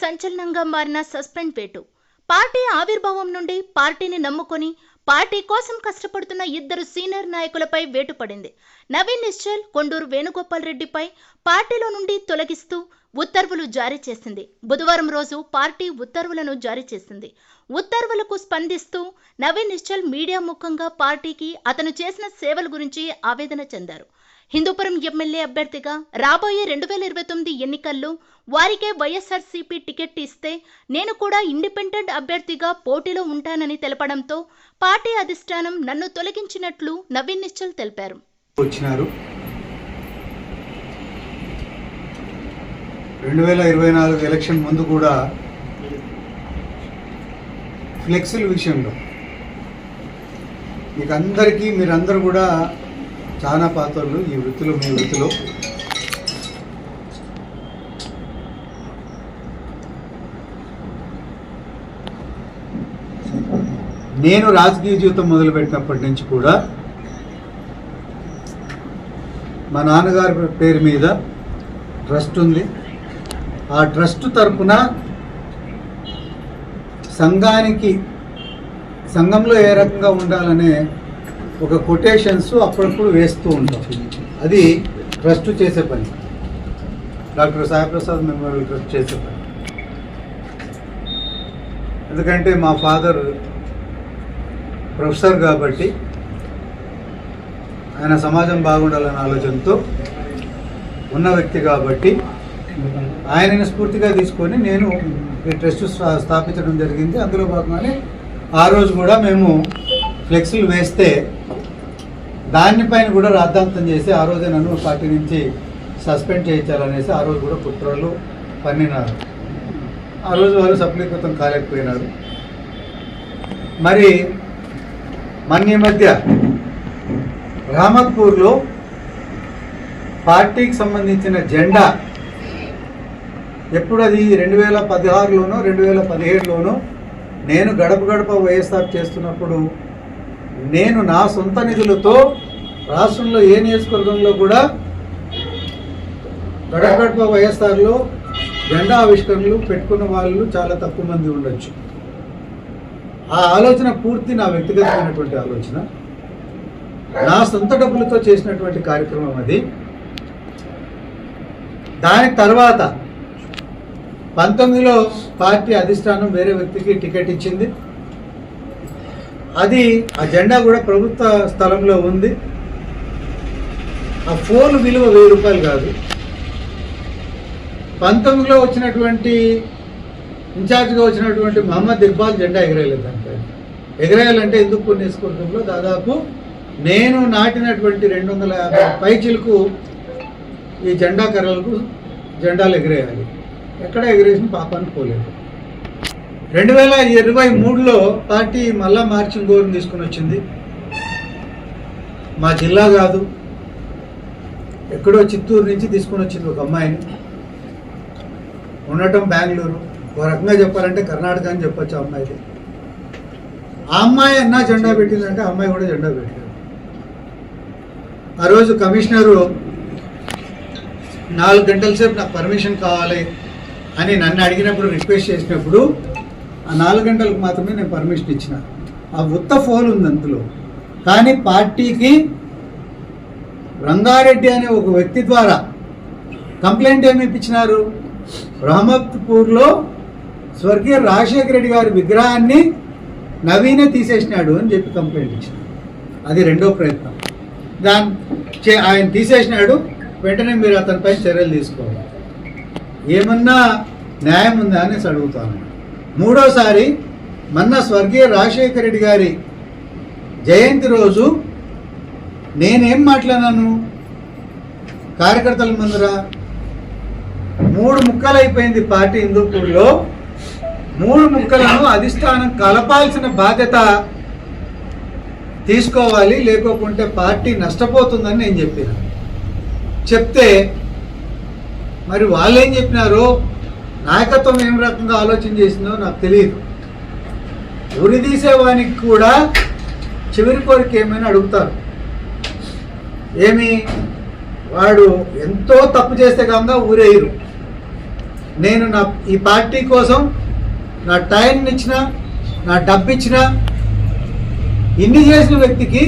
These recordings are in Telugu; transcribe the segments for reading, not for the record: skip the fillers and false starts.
సంచలనంగా మారిన సస్పెండ్ వేటు. పార్టీ ఆవిర్భావం నుండి పార్టీని నమ్ముకొని పార్టీ కోసం కష్టపడుతున్న ఇద్దరు సీనియర్ నాయకులపై వేటు పడింది. నవీన్ నిశ్చల్, కొండూరు వేణుగోపాల్ రెడ్డిపై పార్టీలో నుండి తొలగిస్తూ ఉత్తర్వులు జారీ చేసింది. బుధవారం రోజు పార్టీ ఉత్తర్వులను జారీ చేసింది. ఉత్తర్వులకు స్పందిస్తూ నవీన్ నిశ్చల్ మీడియా ముఖంగా పార్టీకి అతను చేసిన సేవల గురించి ఆవేదన చెందారు. హిందూపురం ఎమ్మెల్యే అభ్యర్థిగా రాబోయే 2029 ఎన్నికల్లో వారికే వైఎస్ఆర్సీపీ టికెట్ ఇస్తే నేను కూడా ఇండిపెండెంట్ అభ్యర్థిగా పోటీలో ఉంటానని తెలపడంతో పార్టీ అధిష్టానం నన్ను తొలగించినట్లు నవీన్ నిశ్చల్ తెలిపారు. 2024 ఎలక్షన్ ముందు కూడా ఫ్లెక్సీల విషయంలో మీకు అందరికీ మీరందరూ కూడా చాలా పాత్రలు ఈ వృత్తిలో, మీ వృత్తిలో నేను రాజకీయ జీవితం మొదలుపెట్టినప్పటి నుంచి కూడా మా నాన్నగారి పేరు మీద ట్రస్ట్ ఉంది. ఆ ట్రస్ట్ తరపున సంఘంలో ఏ రకంగా ఉండాలనే ఒక కొటేషన్స్ అప్పుడప్పుడు వేస్తూ ఉంటాం. అది ట్రస్ట్ చేసే పని, డాక్టర్ సాయిప్రసాద్ మెమోరియల్ ట్రస్ట్ చేసే పని. ఎందుకంటే మా ఫాదర్ ప్రొఫెసర్ కాబట్టి ఆయన సమాజం బాగుండాలనే ఆలోచనతో ఉన్న వ్యక్తి కాబట్టి ఆయనని స్ఫూర్తిగా తీసుకొని నేను ఈ ట్రస్ట్ స్థాపించడం జరిగింది. అందులో భాగంగానే ఆ రోజు కూడా మేము ఫ్లెక్సీలు వేస్తే దానిపైన కూడా రాద్ధాంతం చేసి ఆ రోజే నన్ను పార్టీ నుంచి సస్పెండ్ చేయించాలనేసి ఆ రోజు కూడా కుట్రలు పన్నినారు. ఆ రోజు వారు సఫలీకృతం కాలేకపోయినారు. మరి ఈ మధ్య రామత్పూర్లో పార్టీకి సంబంధించిన జెండా ఎప్పుడు అది 2016లోనో 2017లోనో నేను గడప గడప వైఎస్ఆర్ చేస్తున్నప్పుడు నేను నా సొంత నిధులతో రాష్ట్రంలో ఏ నియోజకవర్గంలో కూడా గడప గడప వైఎస్ఆర్లో జెండా ఆవిష్కరణలు పెట్టుకున్న వాళ్ళు చాలా తక్కువ మంది ఉండొచ్చు. ఆ ఆలోచన పూర్తి నా వ్యక్తిగతమైనటువంటి ఆలోచన, నా సొంత డబ్బులతో చేసినటువంటి కార్యక్రమం అది. దాని తర్వాత 19లో పార్టీ అధిష్టానం వేరే వ్యక్తికి టికెట్ ఇచ్చింది. అది ఆ జెండా కూడా ప్రభుత్వ స్థలంలో ఉంది. ఆ ఫోన్ విలువ 1000 రూపాయలు కాదు. 19లో వచ్చినటువంటి ఇన్ఛార్జ్గా వచ్చినటువంటి మహమ్మద్ ఇక్బాల్ జెండా ఎగరేయలేదు. దానిపై ఎగరేయాలంటే ఎందుకు నియోజకవర్గంలో దాదాపు నేను నాటినటువంటి 250 పైచిలకు ఈ జెండా కర్రలకు జెండాలు ఎగరేయాలి. ఎక్కడ ఎగరేసిన పాపాన్ని పోలేదు. 2023లో పార్టీ మళ్ళా మార్చింగ్ గోరుని తీసుకుని వచ్చింది. మా జిల్లా కాదు, ఎక్కడో చిత్తూరు నుంచి తీసుకుని వచ్చింది ఒక అమ్మాయిని. ఉండటం బెంగళూరు, ఒక రకంగా చెప్పాలంటే కర్ణాటక అని చెప్పొచ్చు ఆ అమ్మాయికి. ఆ అమ్మాయి అన్నా జెండా పెట్టిందంటే ఆ అమ్మాయి కూడా జెండా పెట్టారు. ఆ రోజు కమిషనరు 4 గంటల సేపు నాకు పర్మిషన్ కావాలి అని నన్ను అడిగినప్పుడు, రిక్వెస్ట్ చేసినప్పుడు ఆ 4 గంటలకు మాత్రమే నేను పర్మిషన్ ఇచ్చిన. ఆ ఉత్త ఫోన్ ఉంది అందులో. కానీ పార్టీకి రంగారెడ్డి అనే ఒక వ్యక్తి ద్వారా కంప్లైంట్ ఏమి ఇప్పించినారు, రహమత్పూర్లో స్వర్గీయ రాజశేఖర రెడ్డి గారి విగ్రహాన్ని నవీనే తీసేసినాడు అని చెప్పి కంప్లైంట్ ఇచ్చినాడు. అది రెండో ప్రయత్నం. ఆయన తీసేసినాడు, వెంటనే మీరు అతనిపై చర్యలు తీసుకోవాలి. ఏమన్నా న్యాయం ఉందా అనేసి అడుగుతాను. మూడోసారి మొన్న స్వర్గీయ రాజశేఖర రెడ్డి గారి జయంతి రోజు నేనేం మాట్లాడాను, కార్యకర్తల ముందర 3 ముక్కలు అయిపోయింది పార్టీ హిందూపూర్లో. 3 ముక్కలను అధిష్టానం కలపాల్సిన బాధ్యత తీసుకోవాలి, లేకోకుంటే పార్టీ నష్టపోతుందని నేను చెప్పిన. చెప్తే మరి వాళ్ళు ఏం చెప్పినారో, నాయకత్వం ఏం రకంగా ఆలోచన చేసిందో నాకు తెలియదు. ఉరిదీసేవానికి కూడా చివరి కోరిక ఏమైనా అడుగుతారు. ఏమి వాడు ఎంతో తప్పు చేస్తే కాగా ఊరేయరు. నేను ఈ పార్టీ కోసం నా టైం ఇచ్చిన, నా డబ్బు ఇచ్చిన, ఇన్ని చేసిన వ్యక్తికి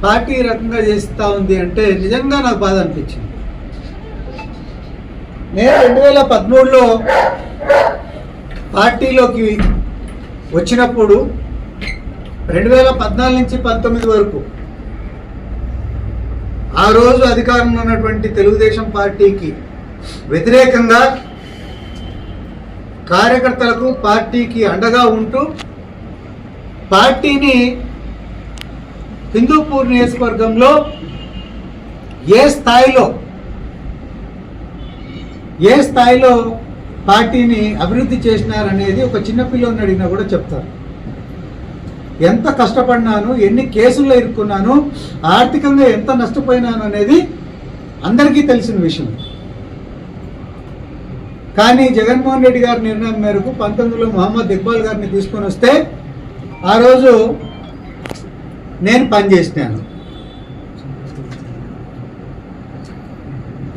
పార్టీ ఈ రకంగా చేస్తూ ఉంది అంటే నిజంగా నాకు బాధ అనిపించింది. నేను 2013లో పార్టీలోకి వచ్చినప్పుడు 2014 నుంచి 19 వరకు ఆ రోజు అధికారంలో ఉన్నటువంటి తెలుగుదేశం పార్టీకి వ్యతిరేకంగా కార్యకర్తలకు, పార్టీకి అండగా ఉంటూ పార్టీని హిందూపూర్ నియోజకవర్గంలో ఏ స్థాయిలో పార్టీని అభివృద్ధి చేసినారనేది ఒక చిన్నపిల్లని అడిగినా కూడా చెప్తారు. ఎంత కష్టపడినాను, ఎన్ని కేసుల్లో ఇరుక్కున్నాను, ఆర్థికంగా ఎంత నష్టపోయినాను అనేది అందరికీ తెలిసిన విషయం. కానీ జగన్మోహన్ రెడ్డి గారి నిర్ణయం మేరకు 19లో మొహమ్మద్ ఇక్బాల్ గారిని తీసుకొని వస్తే ఆ రోజు నేను పనిచేసినాను.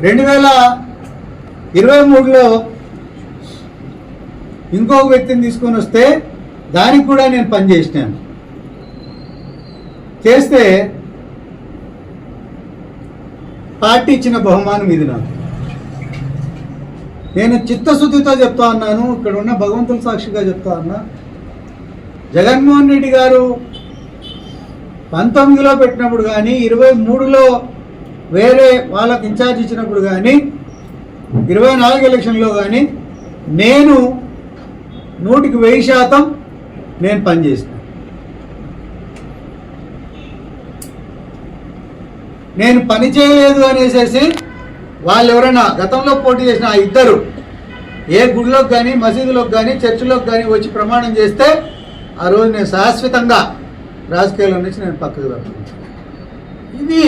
2023లో ఇంకొక వ్యక్తిని తీసుకొని వస్తే దానికి కూడా నేను పనిచేసినాను. చేస్తే పార్టీ ఇచ్చిన బహుమానం ఇది నాకు. నేను చిత్తశుద్ధితో చెప్తా ఉన్నాను, ఇక్కడ ఉన్న భగవంతుల సాక్షిగా చెప్తా ఉన్నా. జగన్మోహన్ రెడ్డి గారు 19లో పెట్టినప్పుడు కానీ, 23లో వేరే వాళ్ళకి ఇన్ఛార్జ్ ఇచ్చినప్పుడు కానీ, 24 ఎలక్షన్లో కానీ నేను 100% నేను పనిచేసిన. నేను పని చేయలేదు అనేసి వాళ్ళు ఎవరైనా గతంలో పోటీ చేసిన ఆ ఇద్దరు ఏ గుడిలోకి కానీ, మసీదులోకి కానీ, చర్చిలోకి కానీ వచ్చి ప్రమాణం చేస్తే ఆ రోజు నేను శాశ్వతంగా రాజకీయాల నుంచి నేను పక్కకు తప్పుకుంటాను. ఇది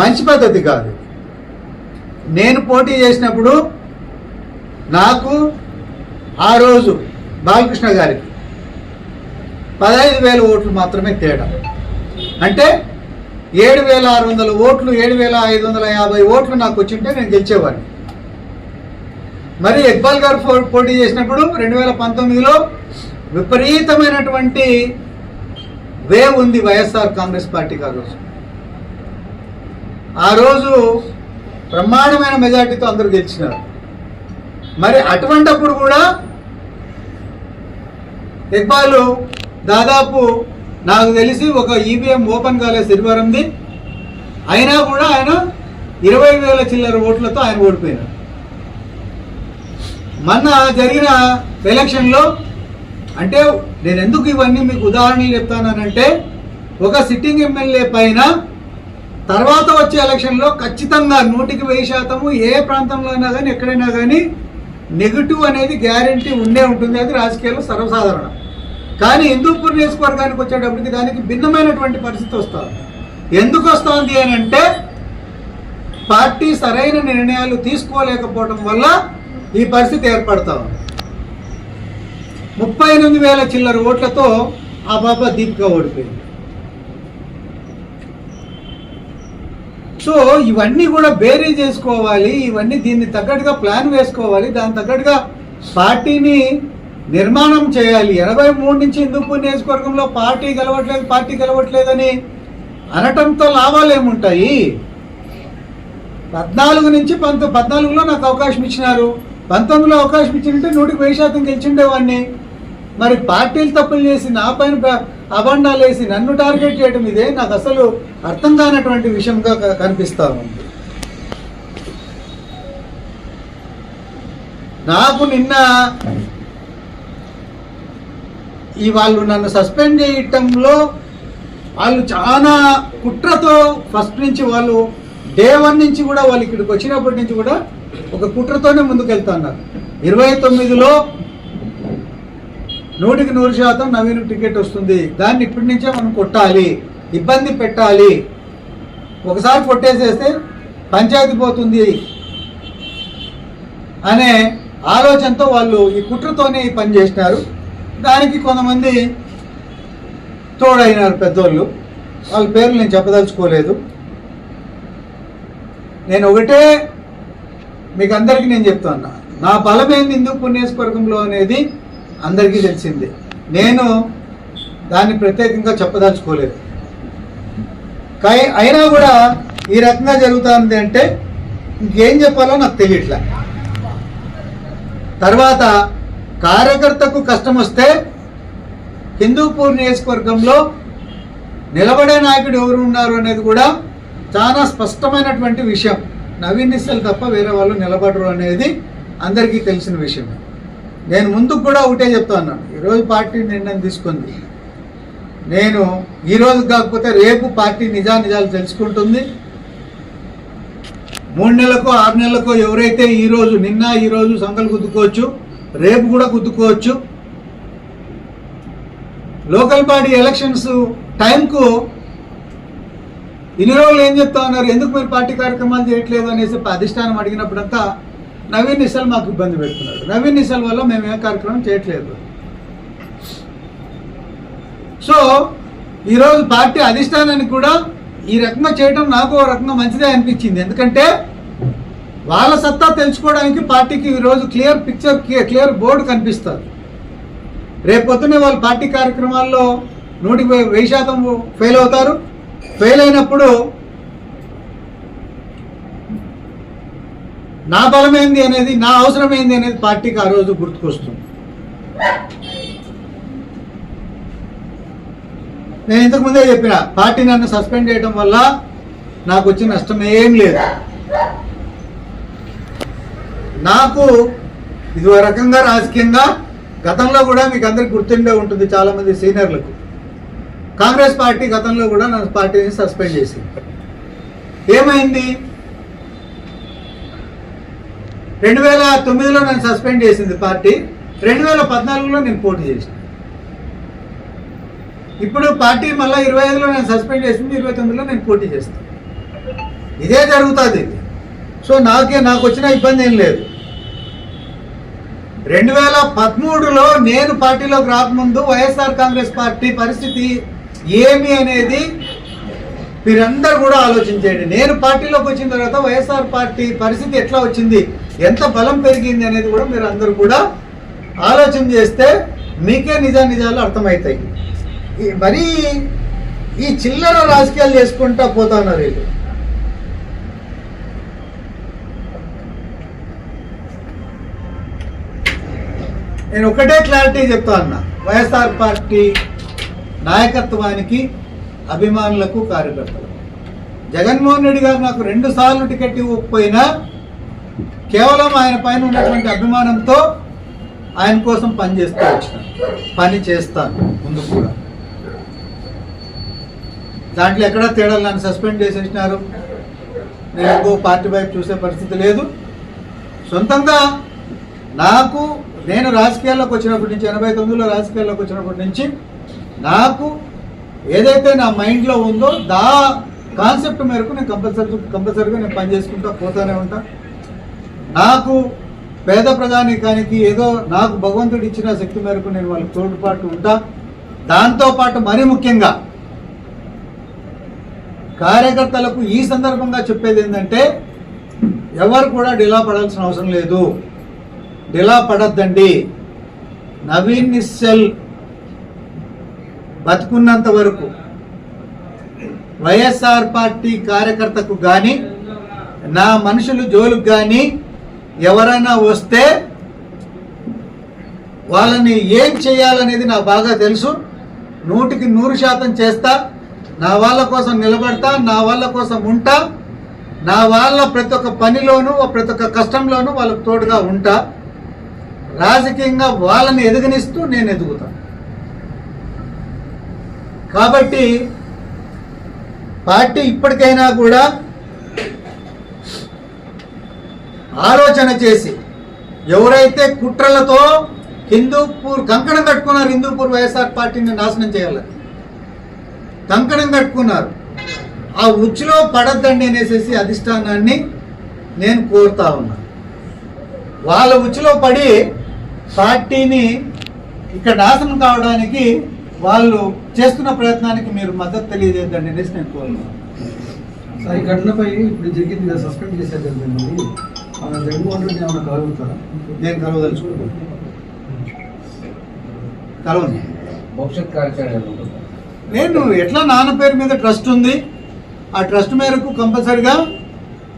మంచి పద్ధతి కాదు. నేను పోటీ చేసినప్పుడు నాకు ఆ రోజు బాలకృష్ణ గారికి 15,000 ఓట్లు మాత్రమే తేడా. అంటే 7,600 ఓట్లు, 7,550 ఓట్లు నాకు వచ్చింటే నేను గెలిచేవాడిని. మరి ఇక్బాల్ గారు పోటీ చేసినప్పుడు 2019లో విపరీతమైనటువంటి వేవ్ ఉంది వైఎస్ఆర్ కాంగ్రెస్ పార్టీకి. ఆ రోజు బ్రహ్మాండమైన మెజార్టీతో అందరూ గెలిచినారు. మరి అటువంటప్పుడు కూడా ఇక్బాల్ దాదాపు నాకు తెలిసి ఒక ఈవీఎం ఓపెన్ కాలేదు శనివారంది, అయినా కూడా ఆయన 20,000 చిల్లర ఓట్లతో ఆయన ఓడిపోయినారు. మొన్న జరిగిన ఎలక్షన్లో అంటే నేను ఎందుకు ఇవన్నీ మీకు ఉదాహరణలు చెప్తానంటే, ఒక సిట్టింగ్ ఎమ్మెల్యే పైన తర్వాత వచ్చే ఎలక్షన్లో ఖచ్చితంగా 100% ఏ ప్రాంతంలో అయినా కానీ, ఎక్కడైనా కానీ నెగిటివ్ అనేది గ్యారంటీ ఉండే ఉంటుంది. అది రాజకీయాల్లో సర్వసాధారణం. కానీ హిందూపూర్ నియోజకవర్గానికి వచ్చేటప్పటికి దానికి భిన్నమైనటువంటి పరిస్థితి వస్తుంది. ఎందుకు వస్తుంది అని అంటే, పార్టీ సరైన నిర్ణయాలు తీసుకోలేకపోవడం వల్ల ఈ పరిస్థితి ఏర్పడతా ఉంది. 38,000 చిల్లర ఓట్లతో ఆ బాబా దీపిక ఓడిపోయింది. సో ఇవన్నీ కూడా బేరీ చేసుకోవాలి, ఇవన్నీ దీన్ని తగ్గట్టుగా ప్లాన్ వేసుకోవాలి, దాని తగ్గట్టుగా పార్టీని నిర్మాణం చేయాలి. 83 నుంచి హిందూపూర్ నియోజకవర్గంలో పార్టీ గెలవట్లేదని అనటంతో లాభాలు ఏముంటాయి? 14 నుంచి 14లో నాకు అవకాశం ఇచ్చినారు, 19లో అవకాశం ఇచ్చిందంటే 100% గెలిచిండేవాడిని. మరి పార్టీలు తప్పులు చేసి నా పైన అబండాలు వేసి నన్ను టార్గెట్ చేయడం ఇదే నాకు అసలు అర్థం కానటువంటి విషయంగా కనిపిస్తా ఉంది. నాకు నిన్న వాళ్ళు నన్ను సస్పెండ్ చేయటంలో వాళ్ళు చాలా కుట్రతో ఫస్ట్ నుంచి వాళ్ళు డే 1 నుంచి కూడా వాళ్ళు ఇక్కడికి వచ్చినప్పటి నుంచి కూడా ఒక కుట్రతోనే ముందుకెళ్తున్నారు. 29లో 100% నవీన్ టికెట్ వస్తుంది, దాన్ని ఇప్పటి నుంచే మనం కొట్టాలి, ఇబ్బంది పెట్టాలి, ఒకసారి కొట్టేసేస్తే పంచాయతీ పోతుంది అనే ఆలోచనతో వాళ్ళు ఈ కుట్రతోనే ఈ పని చేసినారు. దానికి కొంతమంది తోడైనారు పెద్దోళ్ళు, వాళ్ళ పేర్లు నేను చెప్పదలుచుకోలేదు. నేను ఒకటే మీకు అందరికీ నేను చెప్తున్నా, నా బలమైంది హిందూపూర్ నియోజకవర్గంలో అనేది అందరికీ తెలిసిందే. నేను దాన్ని ప్రత్యేకంగా చెప్పదలుచుకోలేదు. అయినా కూడా ఈ రకంగా జరుగుతుంది అంటే ఇంకేం చెప్పాలో నాకు తెలియట్లే. తర్వాత కార్యకర్తకు కష్టం వస్తే హిందూపూర్ నియోజకవర్గంలో నిలబడే నాయకుడు ఎవరు ఉన్నారు అనేది కూడా చాలా స్పష్టమైనటువంటి విషయం. నవీన్ నిశ్చల్ తప్ప వేరే వాళ్ళు నిలబడరు అనేది అందరికీ తెలిసిన విషయమే. నేను ముందుకు కూడా ఒకటే చెప్తా ఉన్నాను, ఈరోజు పార్టీ నిర్ణయం తీసుకుంది. నేను ఈరోజు కాకపోతే రేపు పార్టీ నిజాలు తెలుసుకుంటుంది. 3 నెలలకో 6 నెలలకో ఎవరైతే ఈరోజు సంకలు గుద్దుకోవచ్చు, రేపు కూడా గుద్దుకోవచ్చు. లోకల్ బాడీ ఎలక్షన్స్ టైంకు ఇన్ని రోజులు ఏం చెప్తా ఉన్నారు, ఎందుకు మీరు పార్టీ కార్యక్రమాలు చేయట్లేదు అనేసి అధిష్టానం అడిగినప్పుడంతా నవీన్ నిశ్చల్ మాకు ఇబ్బంది పెడుతున్నాడు. నవీన్ నిశ్చల్ వల్ల మేము ఏ కార్యక్రమం చేయట్లేదు. సో ఈరోజు పార్టీ అధిష్టానానికి కూడా ఈ రకంగా చేయడం నాకు ఒక రకంగా మంచిదే అనిపించింది. ఎందుకంటే వాళ్ళ సత్తా తెలుసుకోవడానికి పార్టీకి ఈరోజు క్లియర్ బోర్డు కనిపిస్తుంది. రేపు పొద్దున్నే వాళ్ళు పార్టీ కార్యక్రమాల్లో 100% ఫెయిల్ అవుతారు. ఫెయిల్ అయినప్పుడు నా బలమైంది అనేది, నా అవసరమైంది అనేది పార్టీకి ఆ రోజు గుర్తుకొస్తుంది. నేను ఇంతకుముందే చెప్పిన, పార్టీ నన్ను సస్పెండ్ చేయడం వల్ల నాకు వచ్చిన నష్టం ఏం లేదు. నాకు ఇది ఒక రకంగా రాజకీయంగా గతంలో కూడా మీకు అందరికి గుర్తుండే ఉంటుంది, చాలామంది సీనియర్లకు. కాంగ్రెస్ పార్టీ గతంలో కూడా నా పార్టీని సస్పెండ్ చేసింది. ఏమైంది, 2009లో నన్ను సస్పెండ్ చేసింది పార్టీ, 2014లో నేను పోటీ చేసిన. ఇప్పుడు పార్టీ మళ్ళీ 25లో నేను సస్పెండ్ చేసింది, 29లో నేను పోటీ చేస్తాను. ఇదే జరుగుతుంది. సో నాకు వచ్చిన ఇబ్బంది ఏం లేదు. 2013లో నేను పార్టీలోకి రాకముందు వైఎస్ఆర్ కాంగ్రెస్ పార్టీ పరిస్థితి ఏమి అనేది మీరందరూ కూడా ఆలోచించండి. నేను పార్టీలోకి వచ్చిన తర్వాత వైఎస్ఆర్ పార్టీ పరిస్థితి ఎట్లా వచ్చింది, ఎంత బలం పెరిగింది అనేది కూడా మీరు అందరూ కూడా ఆలోచన చేస్తే మీకే నిజాలు అర్థమవుతాయి. మరీ ఈ చిల్లర రాజకీయాలు చేసుకుంటా పోతా ఉన్నారు వీళ్ళు. నేను ఒకటే క్లారిటీ చెప్తా ఉన్నా, వైఎస్ఆర్ పార్టీ నాయకత్వానికి, అభిమానులకు, కార్యకర్తలకు, జగన్మోహన్ రెడ్డి గారు నాకు 2 సార్లు టికెట్ ఇవ్వకపోయినా కేవలం ఆయన పైన ఉన్నటువంటి అభిమానంతో ఆయన కోసం పని చేస్తాను ముందు కూడా. దాంట్లో ఎక్కడా తేడాలు, నన్ను సస్పెండ్ చేసేసినారు, నేను ఇంకో పార్టీ వైపు చూసే పరిస్థితి లేదు. సొంతంగా నేను రాజకీయాల్లోకి వచ్చినప్పటి నుంచి, 89లో రాజకీయాల్లోకి వచ్చినప్పటి నుంచి నాకు ఏదైతే నా మైండ్లో ఉందో కాన్సెప్ట్ మేరకు నేను కంపల్సరీగా నేను పని చేసుకుంటా పోతానే ఉంటా. నాకు పేద ప్రజానీకానికి ఏదో నాకు భగవంతుడు ఇచ్చిన శక్తి మేరకు నేను వాళ్ళకి తోడ్పాటు ఉంటా. దాంతోపాటు మరీ ముఖ్యంగా కార్యకర్తలకు ఈ సందర్భంగా చెప్పేది ఏంటంటే, ఎవరు కూడా డిలా పడాల్సిన అవసరం లేదు, డిలా పడద్దండి. నవీన్ నిశ్చల్ బతుకున్నంత వరకు వైఎస్ఆర్ పార్టీ కార్యకర్తకు కానీ, నా మనుషులు జోలుకు కానీ ఎవరైనా వస్తే వాళ్ళని ఏం చేయాలనేది నాకు బాగా తెలుసు. 100కి 100% చేస్తా. నా వాళ్ళ కోసం నిలబడతా, నా వాళ్ళ కోసం ఉంటా, నా వాళ్ళ ప్రతి ఒక్క పనిలోనూ, ప్రతి ఒక్క కష్టంలోనూ వాళ్ళకు తోడుగా ఉంటా. రాజకీయంగా వాళ్ళని ఎదగనిస్తూ నేను ఎదుగుతాను. కాబట్టి పార్టీ ఇప్పటికైనా కూడా ఆలోచన చేసి, ఎవరైతే కుట్రలతో కంకణం కట్టుకున్నారు, హిందూపూర్ వైఎస్ఆర్ పార్టీని నాశనం చేయాలని కంకణం కట్టుకున్నారు, ఆ ఉచ్చులో పడద్దండి అనేసి అధిష్టానాన్ని నేను కోరుతా ఉన్నా. వాళ్ళ ఉచ్చులో పడి పార్టీని ఇక్కడ నాశనం కావడానికి వాళ్ళు చేస్తున్న ప్రయత్నానికి మీరు మద్దతు తెలియజేద్దండి అనేసి నేను కోరుతున్నాను. ఈ ఘటనపై ఇప్పుడు జరిగింది, సస్పెండ్ చేశారు కదా. జగన్మోహన్ రెడ్డి ఏమైనా కలుగుతారా? నేను కలవదలుచుకున్నాను. కలవను. భవిష్యత్ కార్యాచరణ నేను ఎట్లా నాన్న పేరు మీద ట్రస్ట్ ఉంది, ఆ ట్రస్ట్ మేరకు కంపల్సరిగా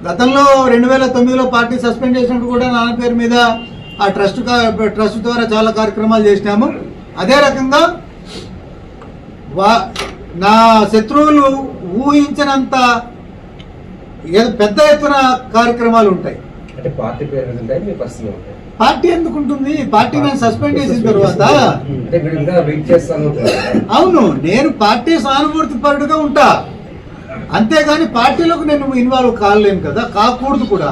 గతంలో 2009లో పార్టీ సస్పెండ్ చేసినప్పుడు కూడా నాన్న పేరు మీద ఆ ట్రస్ట్ ద్వారా చాలా కార్యక్రమాలు చేసినాము. అదే రకంగా నా శత్రువులు ఊహించినంత పెద్ద ఎత్తున కార్యక్రమాలు ఉంటాయి. అంటే పార్టీ పేరు మీద ఉంటాయి, మీ పరిస్థితి ఉంటాయి. పార్టీ ఎందుకు ఉంటుంది? పార్టీ నేను సస్పెండ్ చేసిన తర్వాత అంటే మీరు ఇంకా వెయిట్ చేస్తాను. అవును, నేను పార్టీ సానుభూతి పరుడుగా ఉంటా, అంతేగాని పార్టీలోకి నేను ఇన్వాల్వ్ కాలేను కదా, కాకూడదు కూడా.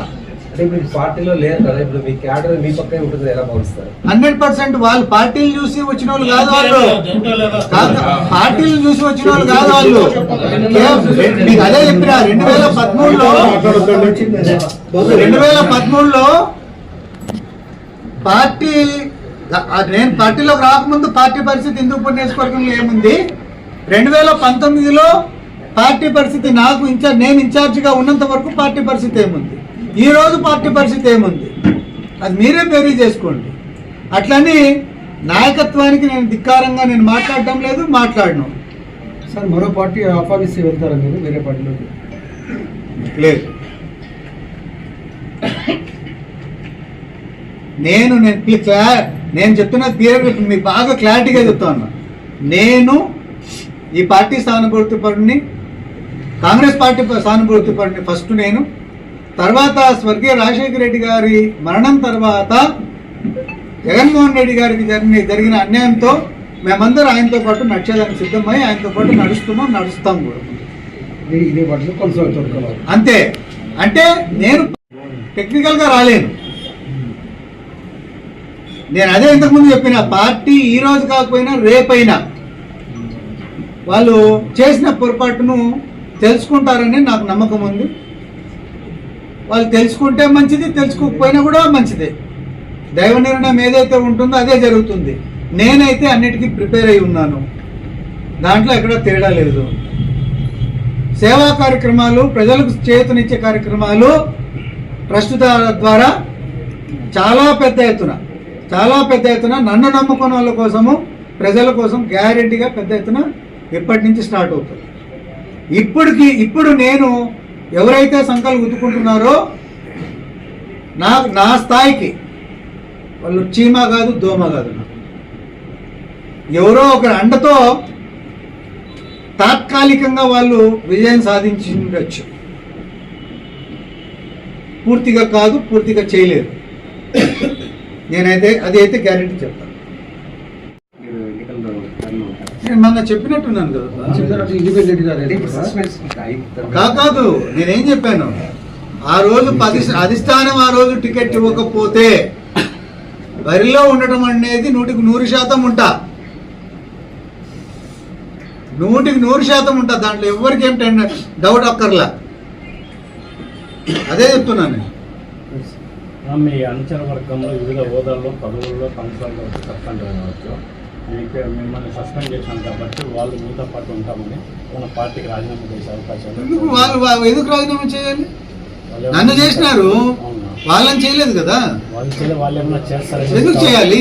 అంటే మీరు పార్టీలో లేరు కదా, ఇప్పుడు మీ క్యాడర్ మీ పక్కనే ఉంటుంది, ఎలా భావిస్తారు? 100% వాళ్ళు పార్టీలు చూసి వచ్చిన వాళ్ళు కాదు, వాళ్ళు పార్టీలు చూసి వచ్చిన వాళ్ళు కాదు వాళ్ళు. మీకు అదే చెప్పిన 2013లో పార్టీ, నేను పార్టీలోకి రాకముందు పార్టీ పరిస్థితి హిందూపూర్ నియోజకవర్గంలో ఏముంది, 2019లో పార్టీ పరిస్థితి నేను ఇన్ఛార్జిగా ఉన్నంత వరకు పార్టీ పరిస్థితి ఏముంది, ఈ రోజు పార్టీ పరిస్థితి ఏముంది, అది మీరే బేరీ చేసుకోండి. అట్లని నాయకత్వానికి నేను ధిక్కారంగా నేను మాట్లాడటం లేదు, మాట్లాడను. సార్ మరో పార్టీ ఆఫాలిస్తే వెళ్తారా మీరు వేరే పార్టీలోకి? లేదు, నేను చెప్తున్నది క్లియర్, మీకు బాగా క్లారిటీగా చెప్తాను. నేను ఈ పార్టీ సానుభూతి పరుడిని, కాంగ్రెస్ పార్టీ సానుభూతి పరుడిని ఫస్ట్ నేను. తర్వాత స్వర్గీయ రాజశేఖర రెడ్డి గారి మరణం తర్వాత జగన్మోహన్ రెడ్డి గారికి జరిగిన అన్యాయంతో మేమందరూ ఆయనతో పాటు నడిచేదానికి సిద్ధమై ఆయనతో పాటు నడుస్తాం కూడా. ఇదే పార్టీలో కొనసాగుతారు అంతే. అంటే నేను టెక్నికల్గా రాలేను. నేను అదే ఇంతకుముందు చెప్పిన, పార్టీ ఈ రోజు కాకపోయినా రేపైనా వాళ్ళు చేసిన పొరపాటును తెలుసుకుంటారని నాకు నమ్మకం ఉంది. వాళ్ళు తెలుసుకుంటే మంచిది, తెలుసుకోకపోయినా కూడా మంచిదే. దైవ నిర్ణయం ఏదైతే ఉంటుందో అదే జరుగుతుంది. నేనైతే అన్నిటికీ ప్రిపేర్ అయి ఉన్నాను, దాంట్లో ఎక్కడ తేడా లేదు. సేవా కార్యక్రమాలు, ప్రజలకు చేతునిచ్చే కార్యక్రమాలు ట్రస్ట్ ద్వారా చాలా పెద్ద ఎత్తున నన్ను నమ్ముకున్న వాళ్ళ కోసము, ప్రజల కోసం గ్యారెంటీగా పెద్ద ఎత్తున ఇప్పటి నుంచి స్టార్ట్ అవుతుంది. ఇప్పుడు నేను ఎవరైతే సంకలు గుద్దుకుంటున్నారో నా స్థాయికి వాళ్ళు చీమ కాదు, దోమ కాదు. ఎవరో ఒక అండతో తాత్కాలికంగా వాళ్ళు విజయం సాధించి ఉండొచ్చు, పూర్తిగా కాదు, పూర్తిగా చేయలేరు. అదైతే గ్యారెంటీ చెప్తాను. నేను మొన్న చెప్పినట్టున్నాను కదా, కాదు నేనేం చెప్పాను, ఆ రోజు అధిష్టానం ఆ రోజు టికెట్ ఇవ్వకపోతే బరిలో ఉండటం అనేది 100% ఉంటా, 100% ఉంటా. దాంట్లో ఎవరికి ఏం డౌట్ అక్కర్లా. అదే చెప్తున్నాను. మీ అనుచర వర్గంలో వివిధ హోదాల్లో పదవుల్లో సంవత్సరాలు సస్పెండ్ అవ్వచ్చు. మిమ్మల్ని సస్పెండ్ చేశాను కాబట్టి వాళ్ళు మీతో పాటు ఉంటామని మన పార్టీకి రాజీనామా చేసే అవకాశాలు. ఎందుకు రాజీనామా చేయాలి? నన్ను చేసినారు, వాళ్ళని చేయలేదు కదా. వాళ్ళు ఏమన్నా చేస్తారు, ఎందుకు చేయాలి?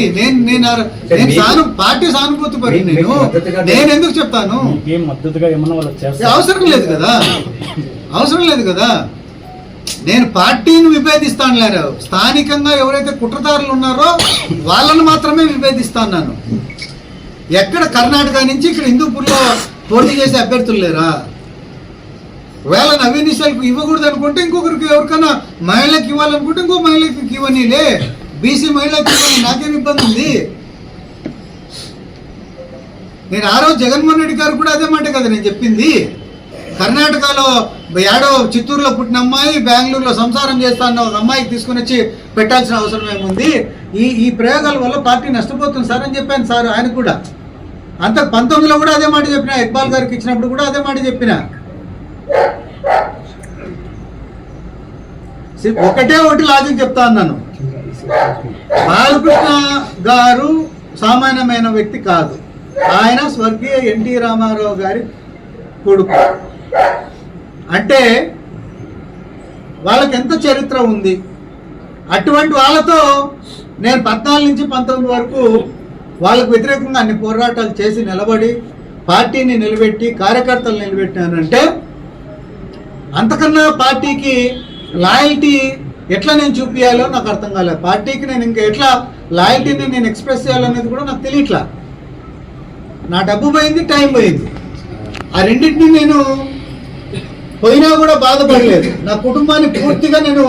నేను పార్టీ సానుభూతి పడి నేను ఎందుకు చెప్తాను? ఏం మద్దతుగా ఏమన్నా వాళ్ళు చేస్తారు? అవసరం లేదు కదా. నేను పార్టీని విభేదిస్తాను లేరు, స్థానికంగా ఎవరైతే కుట్రదారులు ఉన్నారో వాళ్ళను మాత్రమే విభేదిస్తాను. ఎక్కడ కర్ణాటక నుంచి ఇక్కడ హిందూపూర్లో పోటీ చేసే అభ్యర్థులు లేరా? ఒకవేళ నవీన్ నిశాల్కి ఇవ్వకూడదు అనుకుంటే ఇంకొకరికి, ఎవరికైనా మహిళకి ఇవ్వాలనుకుంటే ఇంకో మహిళకి ఇవ్వనీలే, బీసీ మహిళకి ఇవ్వని, నాకేం ఇబ్బంది ఉంది? నేను ఆ రోజు జగన్మోహన్ రెడ్డి గారు కూడా అదే మాట కదా నేను చెప్పింది. కర్ణాటకలో చిత్తూరులో పుట్టిన అమ్మాయి బెంగళూరులో సంసారం చేస్తాన్న ఒక అమ్మాయికి తీసుకుని వచ్చి పెట్టాల్సిన అవసరం ఏముంది? ఈ ప్రయోగాల వల్ల పార్టీ నష్టపోతుంది సార్ అని చెప్పాను సార్. ఆయన కూడా 19లో కూడా అదే మాట చెప్పిన, ఇక్బాల్ గారికి ఇచ్చినప్పుడు కూడా అదే మాట చెప్పిన. ఒకటి లాజిక్ చెప్తా అన్నాను, బాలకృష్ణ గారు సామాన్యమైన వ్యక్తి కాదు, ఆయన స్వర్గీయ ఎన్టీ రామారావు గారి కొడుకు. అంటే వాళ్ళకి ఎంత చరిత్ర ఉంది, అటువంటి వాళ్ళతో నేను 14 నుంచి 19 వరకు వాళ్ళకు వ్యతిరేకంగా అన్ని పోరాటాలు చేసి నిలబడి పార్టీని నిలబెట్టి కార్యకర్తలు నిలబెట్టానంటే అంతకన్నా పార్టీకి లాయల్టీ ఎట్లా నేను చూపించాలో నాకు అర్థం కాలేదు. పార్టీకి నేను ఇంకా ఎట్లా లాయల్టీని నేను ఎక్స్ప్రెస్ చేయాలనేది కూడా నాకు తెలియట్లా. నా డబ్బు పోయింది, టైం పోయింది. ఆ రెండింటిని నేను పోయినా కూడా బాధపడలేదు. నా కుటుంబాన్ని పూర్తిగా నేను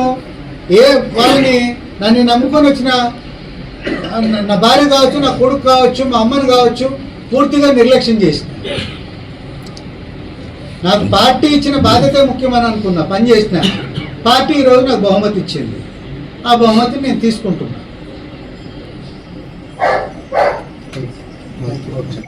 వాళ్ళని నన్ను నమ్ముకొని వచ్చిన నా భార్య కావచ్చు, నా కొడుకు కావచ్చు, మా అమ్మని కావచ్చు పూర్తిగా నిర్లక్ష్యం చేసిన. నాకు పార్టీ ఇచ్చిన బాధ్యత ముఖ్యమని అనుకున్నా, పని చేసిన. పార్టీ ఈరోజు నాకు బహుమతి ఇచ్చింది. ఆ బహుమతిని నేను తీసుకుంటున్నా.